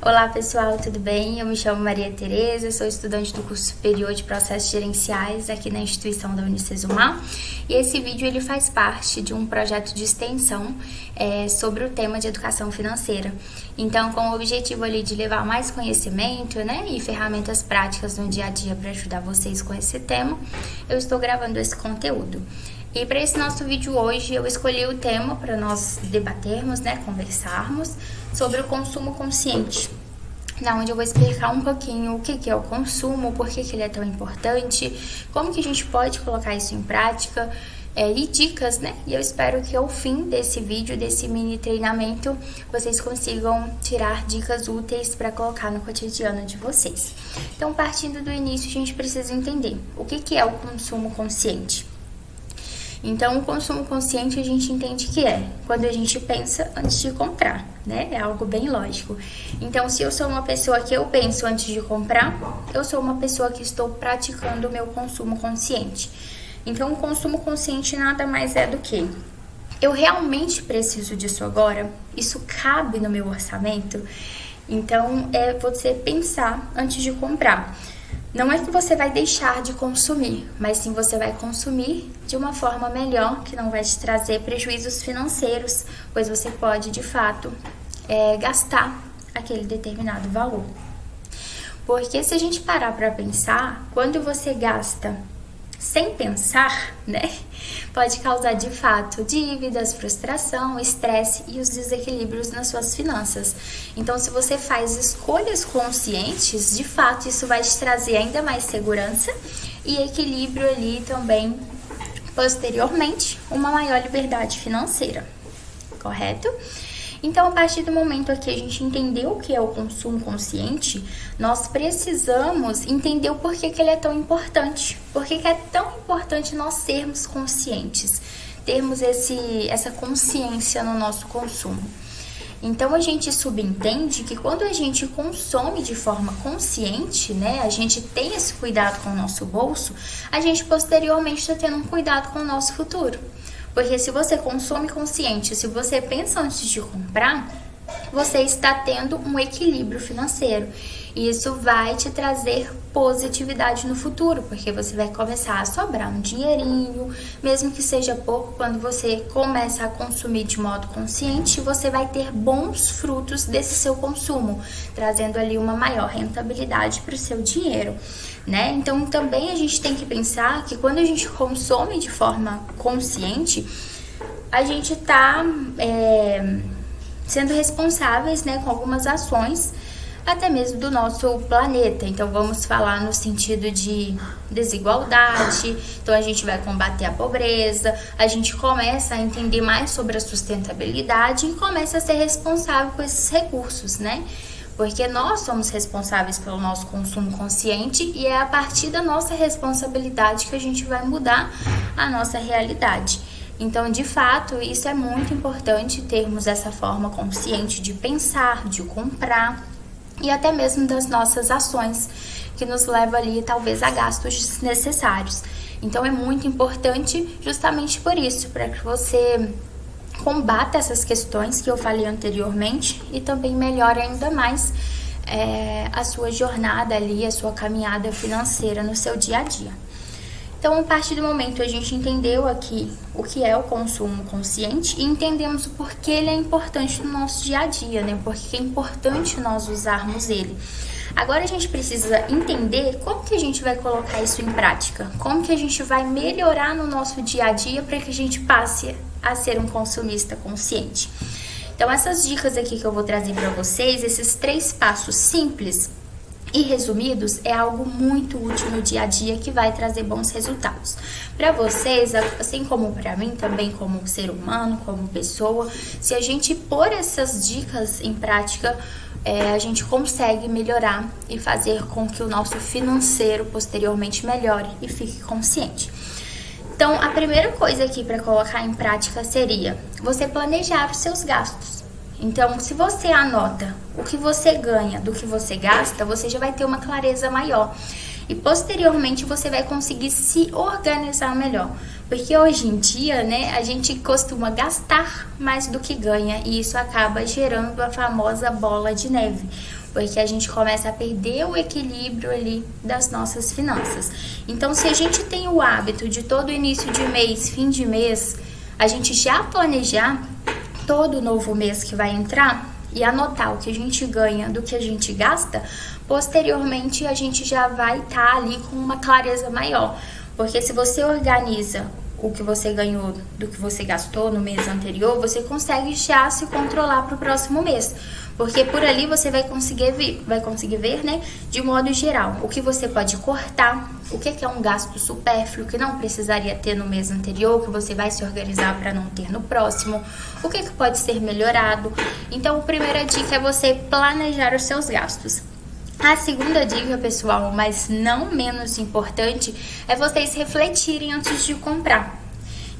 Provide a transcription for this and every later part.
Olá pessoal, tudo bem? Eu me chamo Maria Tereza, sou estudante do curso superior de processos gerenciais aqui na instituição da Unicesumar, e esse vídeo ele faz parte de um projeto de extensão sobre o tema de educação financeira. Então, com o objetivo ali de levar mais conhecimento, e ferramentas práticas no dia a dia para ajudar vocês com esse tema, eu estou gravando esse conteúdo. E para esse nosso vídeo hoje, eu escolhi o tema para nós debatermos, conversarmos sobre o consumo consciente, onde eu vou explicar um pouquinho o que é o consumo, por que ele é tão importante, como que a gente pode colocar isso em prática, e dicas, E eu espero que ao fim desse vídeo, desse mini treinamento, vocês consigam tirar dicas úteis para colocar no cotidiano de vocês. Então, partindo do início, a gente precisa entender o que é o consumo consciente. Então, o consumo consciente a gente entende que é quando a gente pensa antes de comprar, É algo bem lógico. Então, se eu sou uma pessoa que eu penso antes de comprar, eu sou uma pessoa que estou praticando o meu consumo consciente. Então, o consumo consciente nada mais é do que eu realmente preciso disso agora? Isso cabe no meu orçamento? Então, é você pensar antes de comprar. Não é que você vai deixar de consumir, mas sim você vai consumir de uma forma melhor, que não vai te trazer prejuízos financeiros, pois você pode, de fato, gastar aquele determinado valor. Porque se a gente parar para pensar, quando você gasta sem pensar, pode causar de fato dívidas, frustração, estresse e os desequilíbrios nas suas finanças. Então, se você faz escolhas conscientes, de fato isso vai te trazer ainda mais segurança e equilíbrio ali também, posteriormente, uma maior liberdade financeira, correto? Então, a partir do momento que a gente entendeu o que é o consumo consciente, nós precisamos entender o porquê que ele é tão importante. Por que é tão importante nós sermos conscientes, termos essa consciência no nosso consumo. Então, a gente subentende que quando a gente consome de forma consciente, a gente tem esse cuidado com o nosso bolso, a gente posteriormente está tendo um cuidado com o nosso futuro. Porque se você consome consciente, se você pensa antes de comprar, você está tendo um equilíbrio financeiro. E isso vai te trazer positividade no futuro, porque você vai começar a sobrar um dinheirinho, mesmo que seja pouco, quando você começa a consumir de modo consciente, você vai ter bons frutos desse seu consumo, trazendo ali uma maior rentabilidade para o seu dinheiro. Então, também a gente tem que pensar que quando a gente consome de forma consciente, a gente está sendo responsáveis, com algumas ações, até mesmo do nosso planeta. Então, vamos falar no sentido de desigualdade. Então, a gente vai combater a pobreza, a gente começa a entender mais sobre a sustentabilidade e começa a ser responsável por esses recursos, Porque nós somos responsáveis pelo nosso consumo consciente e é a partir da nossa responsabilidade que a gente vai mudar a nossa realidade. Então, de fato, isso é muito importante, termos essa forma consciente de pensar, de comprar e até mesmo das nossas ações, que nos leva ali talvez a gastos desnecessários. Então, é muito importante justamente por isso, para que você combata essas questões que eu falei anteriormente e também melhore ainda mais a sua jornada ali, a sua caminhada financeira no seu dia a dia. Então, a partir do momento a gente entendeu aqui o que é o consumo consciente e entendemos o porquê ele é importante no nosso dia a dia, Porque é importante nós usarmos ele. Agora a gente precisa entender como que a gente vai colocar isso em prática, como que a gente vai melhorar no nosso dia a dia para que a gente passe a ser um consumista consciente. Então, essas dicas aqui que eu vou trazer para vocês, esses 3 passos simples e resumidos, é algo muito útil no dia a dia que vai trazer bons resultados. Para vocês, assim como para mim, também como ser humano, como pessoa, se a gente pôr essas dicas em prática, a gente consegue melhorar e fazer com que o nosso financeiro posteriormente melhore e fique consciente. Então, a primeira coisa aqui para colocar em prática seria você planejar os seus gastos. Então, se você anota o que você ganha do que você gasta, você já vai ter uma clareza maior. E posteriormente você vai conseguir se organizar melhor. Porque hoje em dia, a gente costuma gastar mais do que ganha e isso acaba gerando a famosa bola de neve. porque a gente começa a perder o equilíbrio ali das nossas finanças. Então, se a gente tem o hábito de todo início de mês, fim de mês, a gente já planejar todo novo mês que vai entrar e anotar o que a gente ganha do que a gente gasta, posteriormente a gente já vai estar ali com uma clareza maior. Porque se você organiza o que você ganhou do que você gastou no mês anterior, você consegue já se controlar para o próximo mês. Porque por ali você vai conseguir ver, né, de modo geral, o que você pode cortar, o que é um gasto supérfluo que não precisaria ter no mês anterior, que você vai se organizar para não ter no próximo, o que pode ser melhorado. Então, a primeira dica é você planejar os seus gastos. A segunda dica, pessoal, mas não menos importante, é vocês refletirem antes de comprar.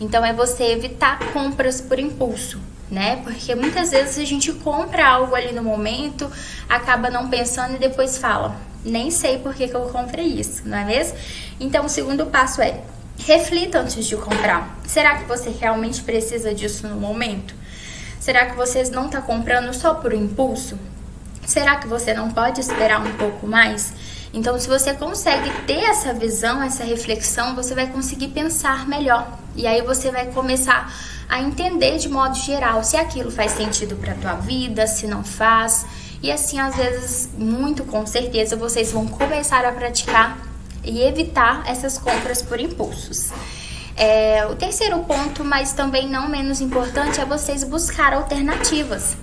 Então, é você evitar compras por impulso, né? Porque muitas vezes a gente compra algo ali no momento, acaba não pensando e depois fala, nem sei por que eu comprei isso, não é mesmo? Então, o segundo passo é, reflita antes de comprar. Será que você realmente precisa disso no momento? Será que você não está comprando só por impulso? Será que você não pode esperar um pouco mais? Então, se você consegue ter essa visão, essa reflexão, você vai conseguir pensar melhor. E aí você vai começar a entender de modo geral se aquilo faz sentido para a tua vida, se não faz. E assim, às vezes, muito com certeza, vocês vão começar a praticar e evitar essas compras por impulsos. O terceiro ponto, mas também não menos importante, é vocês buscar alternativas.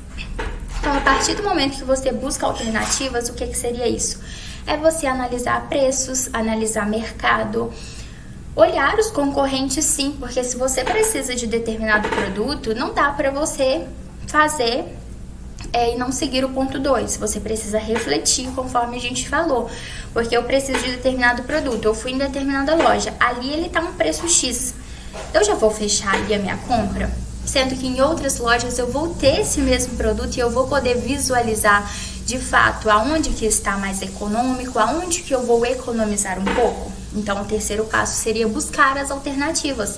Então, a partir do momento que você busca alternativas, o que seria isso? É você analisar preços, analisar mercado, olhar os concorrentes, sim, porque se você precisa de determinado produto, não dá para você fazer e não seguir o ponto 2. Você precisa refletir conforme a gente falou, porque eu preciso de determinado produto, eu fui em determinada loja, ali ele tá um preço X, eu já vou fechar ali a minha compra? Sendo que em outras lojas eu vou ter esse mesmo produto e eu vou poder visualizar de fato aonde que está mais econômico, aonde que eu vou economizar um pouco. Então, o terceiro passo seria buscar as alternativas,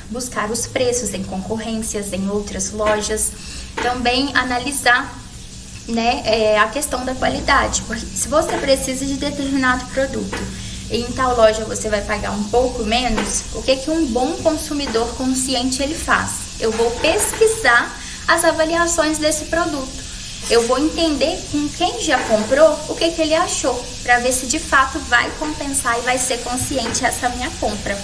buscar os preços em concorrências, em outras lojas, também analisar, né, a questão da qualidade, porque se você precisa de determinado produto e em tal loja você vai pagar um pouco menos, o que um bom consumidor consciente ele faz? Eu vou pesquisar as avaliações desse produto. Eu vou entender com quem já comprou o que ele achou, para ver se de fato vai compensar e vai ser consciente essa minha compra.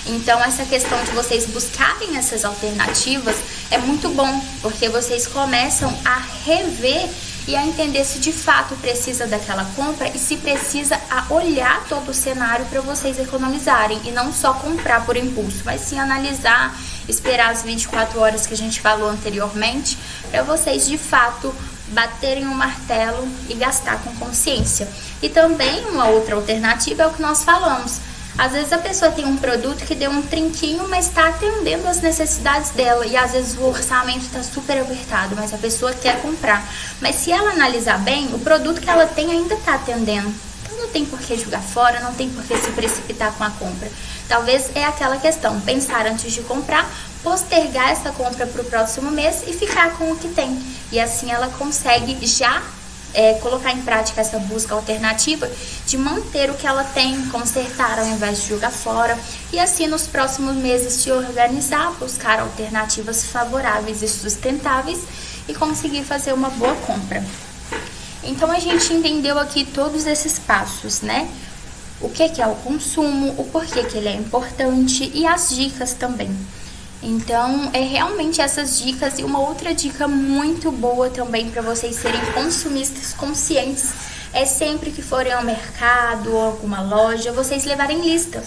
Então, essa questão de vocês buscarem essas alternativas é muito bom, porque vocês começam a rever e a entender se de fato precisa daquela compra e se precisa a olhar todo o cenário para vocês economizarem e não só comprar por impulso, mas sim analisar, esperar as 24 horas que a gente falou anteriormente, para vocês de fato baterem o martelo e gastar com consciência. E também uma outra alternativa é o que nós falamos. Às vezes a pessoa tem um produto que deu um trinquinho, mas está atendendo as necessidades dela. E às vezes o orçamento está super apertado, mas a pessoa quer comprar. Mas se ela analisar bem, o produto que ela tem ainda está atendendo. Então não tem por que jogar fora, não tem por que se precipitar com a compra. Talvez é aquela questão, pensar antes de comprar, postergar essa compra para o próximo mês e ficar com o que tem. E assim ela consegue já colocar em prática essa busca alternativa de manter o que ela tem, consertar ao invés de jogar fora e assim nos próximos meses se organizar, buscar alternativas favoráveis e sustentáveis e conseguir fazer uma boa compra. Então a gente entendeu aqui todos esses passos, né? O que é o consumo, o porquê que ele é importante e as dicas também. Então, é realmente essas dicas e uma outra dica muito boa também para vocês serem consumistas conscientes é sempre que forem ao mercado ou alguma loja, vocês levarem lista.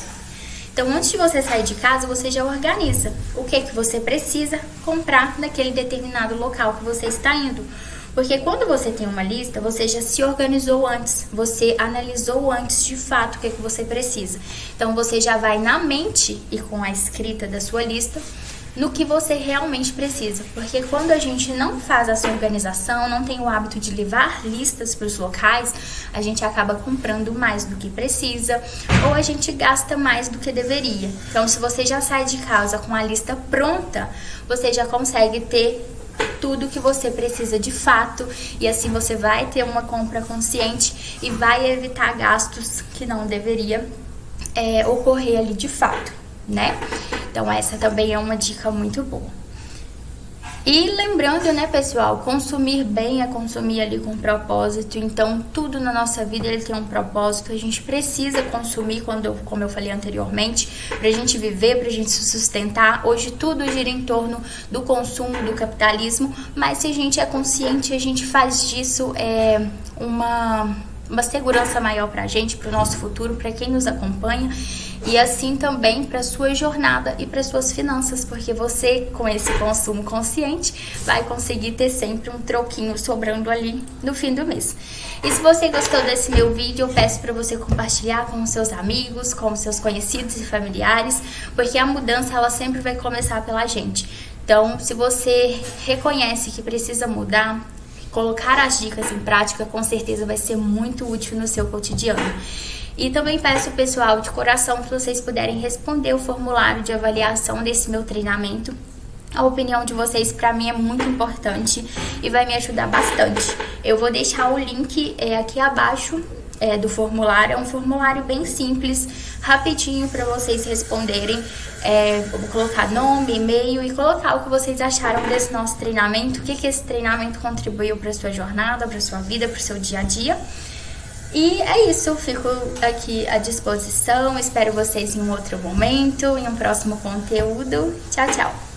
Então, antes de você sair de casa, você já organiza o que você precisa comprar naquele determinado local que você está indo. Porque quando você tem uma lista, você já se organizou antes, você analisou antes de fato o que você precisa. Então, você já vai na mente e com a escrita da sua lista no que você realmente precisa. Porque quando a gente não faz essa organização, não tem o hábito de levar listas para os locais, a gente acaba comprando mais do que precisa ou a gente gasta mais do que deveria. Então, se você já sai de casa com a lista pronta, você já consegue ter tudo que você precisa de fato, e assim você vai ter uma compra consciente e vai evitar gastos que não deveria ocorrer ali de fato, né? Então essa também é uma dica muito boa. E lembrando, né, pessoal, consumir bem é consumir ali com propósito. Então tudo na nossa vida ele tem um propósito. A gente precisa consumir, como eu falei anteriormente, pra gente viver, pra gente se sustentar. Hoje tudo gira em torno do consumo, do capitalismo, mas se a gente é consciente, a gente faz disso uma segurança maior pra gente, pro nosso futuro, pra quem nos acompanha. E assim também para sua jornada e para suas finanças, porque você, com esse consumo consciente, vai conseguir ter sempre um troquinho sobrando ali no fim do mês. E se você gostou desse meu vídeo, eu peço para você compartilhar com os seus amigos, com os seus conhecidos e familiares, porque a mudança ela sempre vai começar pela gente. Então, se você reconhece que precisa mudar, colocar as dicas em prática, com certeza vai ser muito útil no seu cotidiano. E também peço, pessoal, de coração, se vocês puderem responder o formulário de avaliação desse meu treinamento. A opinião de vocês para mim é muito importante e vai me ajudar bastante. Eu vou deixar o link aqui abaixo do formulário. É um formulário bem simples, rapidinho para vocês responderem. Eu vou colocar nome, e-mail e colocar o que vocês acharam desse nosso treinamento, o que esse treinamento contribuiu para sua jornada, para sua vida, para o seu dia a dia. E é isso, fico aqui à disposição, espero vocês em um outro momento, em um próximo conteúdo. Tchau, tchau!